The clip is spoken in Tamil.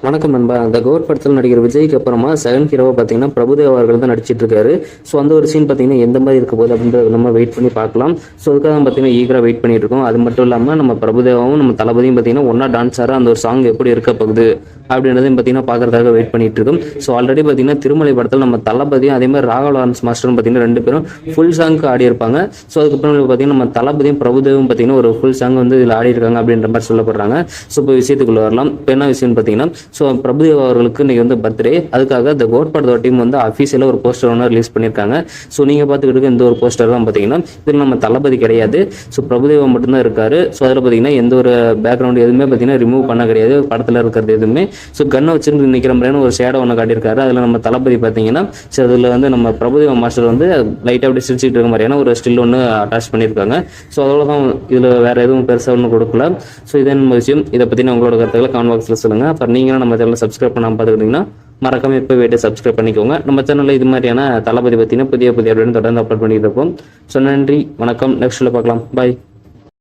வணக்கம் நண்பா. அந்த கௌர் படத்தில் நடிகர் விஜய்க்கு அப்புறமா செகண்ட் ஹீரோவா பார்த்தீங்கன்னா பிரபுதேவா அவர்கள் தான் நடிச்சிட்டு இருக்காரு. ஸோ அந்த ஒரு சீன் பார்த்தீங்கன்னா எந்த மாதிரி இருக்க போகுது அப்படின்றத நம்ம வெயிட் பண்ணி பார்க்கலாம். ஸோ அதுக்காக பார்த்தீங்கன்னா ஈகராக வெயிட் பண்ணிட்டு இருக்கோம். அது மட்டும் இல்லாமல் நம்ம பிரபுதேவாவும் நம்ம தளபதியும் பார்த்தீங்கன்னா ஒன்னா டான்ஸ் ஆற அந்த ஒரு சாங் எப்படி இருக்க போகுது அப்படின்றதையும் பார்த்தீங்கன்னா பார்க்கறதுக்காக வெயிட் பண்ணிட்டு இருக்கோம். ஸோ ஆல்ரெடி பார்த்தீங்கன்னா திருமலை படத்தில் நம்ம தளபதியும் அதே மாதிரி ராகவ் லாரன்ஸ் மாஸ்டரும் பார்த்தீங்கன்னா ரெண்டு பேரும் ஃபுல் சாங்க்கு ஆடி இருப்பாங்க. ஸோ அதுக்கப்புறம் பார்த்தீங்கன்னா நம்ம தளபதியும் பிரபுதேவும் பார்த்தீங்கன்னா ஒரு ஃபுல் சாங் வந்து இதில் ஆடி இருக்காங்க அப்படின்ற மாதிரி சொல்லப்படுறாங்க. ஸோ இப்போ விஷயத்துக்குள்ள வரலாம். இப்போ என்ன விஷயம்னு பார்த்தீங்கன்னா ஸோ பிரபுதேவா அவர்களுக்கு இன்னைக்கு வந்து பர்த்டே. அதுக்காக இந்த கோட் படத்தோட டீம் வந்து அஃபீஷியலாக ஒரு போஸ்டர் ஒன்று ரிலீஸ் பண்ணியிருக்காங்க. ஸோ நீங்கள் பார்த்துக்கிட்டு இந்த ஒரு போஸ்டர் தான் பார்த்தீங்கன்னா இதில் நம்ம தளபதி கிடையாது, ஸோ பிரபுதேவா மட்டும்தான் இருக்காரு. ஸோ அதில் பார்த்தீங்கன்னா எந்த ஒரு பேக்ரவுண்ட் எதுவுமே பார்த்தீங்கன்னா ரிமூவ் பண்ண கிடையாது படத்தில் இருக்கிறது எதுவுமே. ஸோ கன்னை வச்சுருந்து நிற்கிற மாதிரியான ஒரு ஷேடோ ஒன்று காட்டியிருக்காரு. அதில் நம்ம தளபதி பார்த்தீங்கன்னா ஸோ அதில் வந்து நம்ம பிரபுதேவா மாஸ்டர் வந்து லைட்டாக அப்படி சிரிச்சுட்டு இருக்க மாதிரியான ஒரு ஸ்டில் ஒன்று அட்டாச் பண்ணியிருக்காங்க. ஸோ அதோட தான் இதில் வேறு எதுவும் பெருசாக ஒன்றும் கொடுக்கல. ஸோ இதே விஷயம். இதை பற்றின உங்களோட கருத்துக்களை கமெண்ட் பாக்ஸில் சொல்லுங்கள். அப்புறம் நீங்களும் நம்ம சேனலை சப்ஸ்கிரைப் பண்ணாமல் பார்த்துக்கிட்டிங்கன்னா மறக்காம இப்போ போய்ட்டு சப்ஸ்கிரைப் பண்ணிக்கோங்க. நம்ம சேனலில் இது மாதிரியான தளபதி பற்றின புதிய அப்டேட் தொடர்ந்து அப்லோட் பண்ணிட்டு இருப்போம். ஸோ நன்றி, வணக்கம். நெக்ஸ்ட்டில் பார்க்கலாம். பாய்.